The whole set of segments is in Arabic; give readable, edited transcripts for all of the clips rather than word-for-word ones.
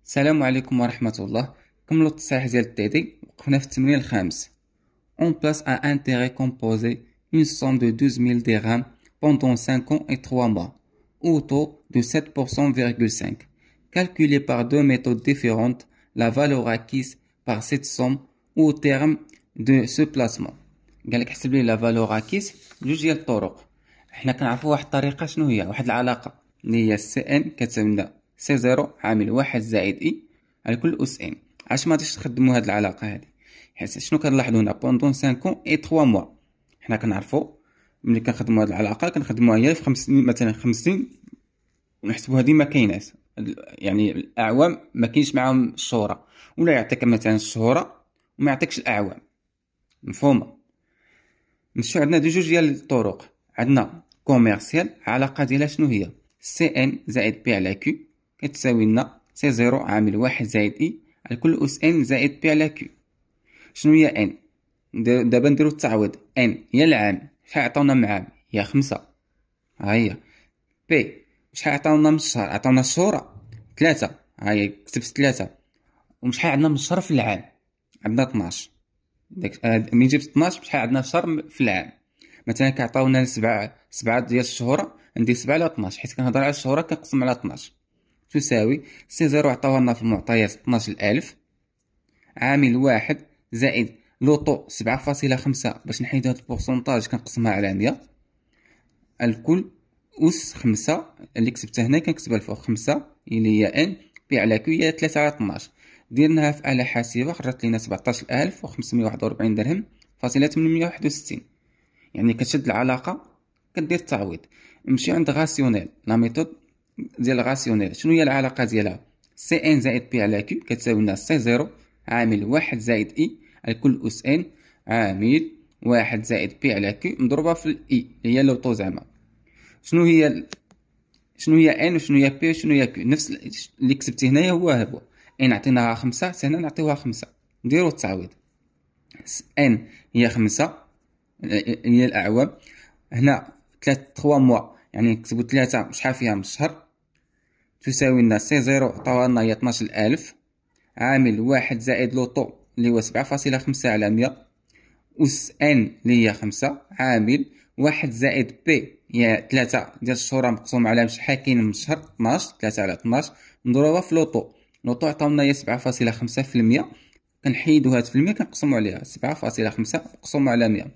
السلام عليكم ورحمة الله. كملوا التصحيح ديال التيدي. وقفنا في التمرين الخامس. On place un intérêt composé une somme de 12 000 dirhams pendant 5 ans et 3 mois au taux de 7,5%. Calculée par deux méthodes différentes, la valeur acquise par cette somme au terme de ce placement. قال لك حسب لي لا فالور اكيس بجوج ديال الطرق. حنا كنعرفوا واحد الطريقه شنو هي، واحد العلاقه اللي هي سي ان كتساوي لنا سي زيرو عامل واحد زائد اي على كل اس ان. علاش ما غاديش تخدموا هاد العلاقه هادي؟ حيت شنو كنلاحظوا هنا بوندون 5 اي 3 موا. حنا كنعرفوا ملي كنخدموا هاد العلاقه كنخدموها هي في 5 سنين، مثلا 5 سنين ونحسبوها ديما كاينات، يعني الاعوام ما كاينش معاهم الشهره، ولا يعطيك مثلا الشهره وما يعطيكش الاعوام. مفهومه؟ نمشيو عندنا جوج ديال الطرق. عندنا كوميرسيال، علاقه ديالها شنو هي؟ سي ان زائد بي على كيو كتساوي لنا سي زيرو عامل واحد زائد اي على كل اس ان زائد بي على كيو. شنو هي ان؟ دابا نديرو التعويض. ان هي العام، شحال عطاونا من عام؟ هي 5. ها هي. بي شحال عطاونا من الشهر؟ عطاونا الشهورة 3. ها هي كتبت 3. وشحال عندنا من الشهر في العام؟ عندنا 12. داك ملي جبت 12 شحال عندنا شهر في العام؟ مثلا كيعطيونا سبعة ديال الشهورة، ندير 7 على 12 حيت كنهضر على الشهورة كنقسم على 12 تساوي سي زيرو عطاوها لنا في المعطيات 12000 عامل واحد زائد لوطو 7.5 باش نحيد هاد البورسونتاج كنقسمها على 100 الكل أس 5 اللي كتبتها هنا كنكتبها الفوق 5 اللي هي ان بي على كيو هي 3 على 12. درناها في آلة حاسبة خرجت لينا 17541 درهم فاصلة 861. يعني كتشد العلاقة كدير التعويض. نمشيو عند غاسيونيل، لا ميثود ديال غاسيونيل. شنو هي العلاقة ديالها؟ سي ان زائد بي على كيو كتساوي لنا سي زيرو عامل واحد زائد اي الكل أس ان عامل واحد زائد بي على كيو مضروبة في الاي اللي هي لوطو زعما. شنو هي ان وشنو هي بي وشنو هي كيو؟ نفس اللي كتبتي هنايا هو ان عطيناها 5 هنا نعطيوها 5. نديرو التعويض. ان هي 5 هي الاعوام، هنا 3 موا يعني نكتبو 3 شحال فيها من الشهر تساوي لنا سي زيرو عطاوها لنا هي 12000 عامل واحد زائد لوطو اللي هو 7.5 على 100 أس ان اللي هي 5 عامل واحد زائد بي هي 3 ديال الشهورة مقسوم على شحال كاين من الشهر 12 3 على 12 نضربها في لوطو. لوطو عطاونا هي 7.5%، كنحيدو هاد في المية كنقسمو عليها 7.5 مقسوم على 100.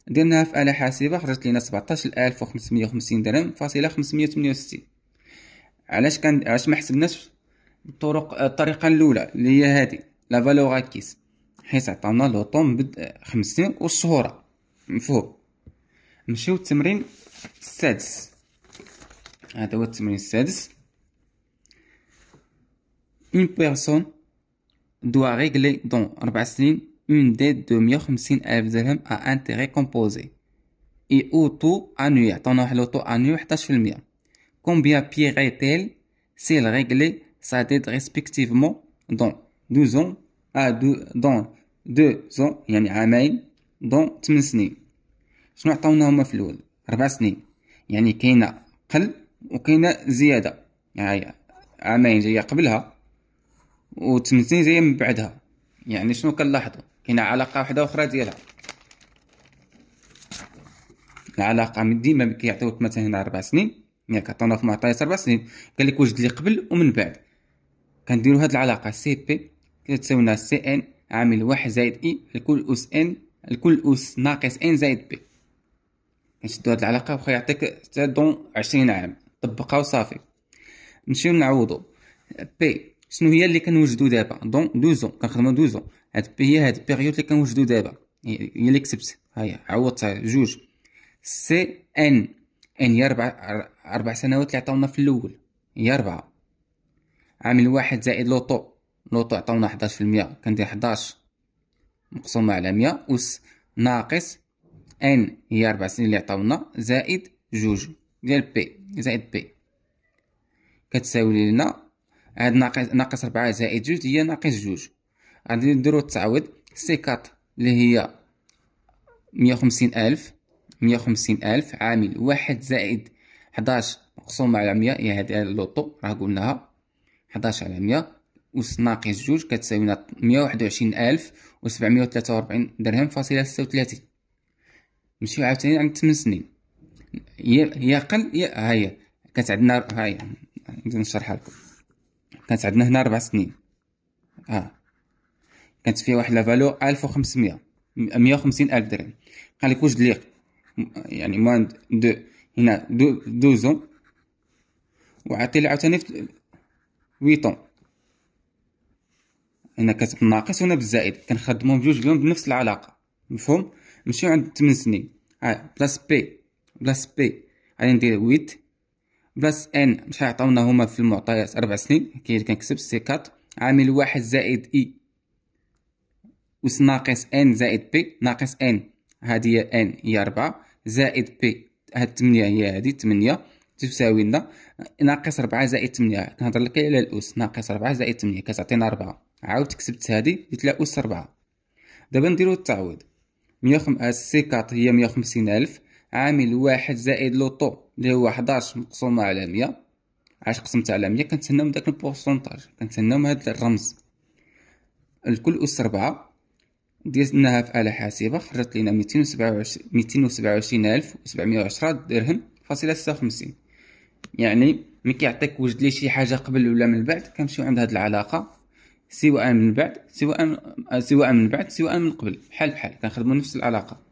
درناها في آلة حاسبة خرجت لينا 17550 درهم فاصلة 568. علاش ما حسبناش الطريقة الأولى اللي هي هادي لا فالور اكيس، حيت عطاونا لوطو من 5 سنين والشهورة. مفهوم؟ نمشيو التمرين السادس. هذا هو التمرين السادس. Une personne doit régler dans 4 سنين une dette de 150,000 درهم à intérêt composé et au taux annuel. عطاونا واحد لوطو annuel 11%. Combien paierait-elle si elle réglait sa dette respectivement dans 12 ans dans 2 ans يعني عامين dans 8 سنين. شنو عطاونا هما في الاول؟ 4 سنين، يعني كاينه قل وكاينه زياده، يعني عامين جايه قبلها و8 سنين جايه من بعدها. يعني شنو كنلاحظوا؟ كاينه علاقه واحده اخرى ديالها. العلاقه من ديما كيعطيوك مثلا هنا 4 سنين، ياك عطاونا في معطيات 4 سنين قال لك وجد لي قبل ومن بعد. كنديروا هاد العلاقه سي بي كتساوي لنا سي ان عامل واحد زائد اي لكل اس ان لكل اس ناقص ان زائد بي. كنشدو هاد العلاقه واخا يعطيك حتى دون 20 عام طبقها وصافي. نمشيو نعوضو. بي شنو هي اللي كنوجدو دابا؟ دون 12 كنخدمو 12. هاد بي هي هاد البيريود اللي كنوجدو دابا هي اللي كتبت. ها هي عوضتها جوج. سي ان هي 4 سنوات اللي عطاونا في الاول هي 4 عامل واحد زائد لوطو عطاونا 11%، كندير 11 مقسومة على 100 أس ناقص ان هي 4 سنين اللي عطاونا زائد جوج ديال بي زائد بي كتساوي لنا هاد ناقص 4 زائد جوج هي ناقص جوج. غادي نديرو التعويض. سي كات اللي هي 150,000 عامل واحد زائد 11 مقسومة على 100 هي هادي اللوطو راه قلناها 11 على 100 أس ناقص جوج كتساوينا 121,743 درهم فاصلة 36. نمشيو عاوتاني عند 8 سنين. هي قل ها هي كانت عندنا، ها هي نبدا نشرحها لكم. كانت عندنا هنا 4 سنين، كانت فيها واحد لا فالور 1500 150,000 درهم. قال لك وجد لي يعني موان دو هنا 12 وعطي لي عاوتاني 8 هنا كتب الناقص وهنا بالزائد، كنخدمهم بجوج اليوم بنفس العلاقه. مفهوم؟ نمشيو عند 8 سنين. بلاس بي غادي ندير 8 بلاس ان مش غيعطيونا هما في المعطيات 4 سنين. كي اللي كنكتب سي 4 عامل 1 زائد اي أس ناقص ان زائد بي ناقص ان، هادي هي ان هي 4 زائد بي هاد 8 هي هادي 8 تساوي لنا ناقص 4 زائد 8. كنهضر لك على الأس، ناقص 4 زائد 8 كتعطينا 4. عاود كسبت هادي درت لها أس 4. دابا نديرو التعويض. سي 4 هي 150,000 عامل 1 زائد لوطو اللي هو 11 مقسومة على 100. علاش قسمتها على 100؟ كنتسناو داك البورسونتاج، كنتسناو هاد الرمز. الكل أس 4 ديزناها في آلة حاسبة خرجت لينا 227,710 درهم فاصلة 56. يعني ملي كيعطيك وجد لي شي حاجة قبل ولا من بعد كنمشيو عند هاد العلاقة، سواء من بعد سواء من بعد سواء من قبل، بحال كنخدمو نفس العلاقة.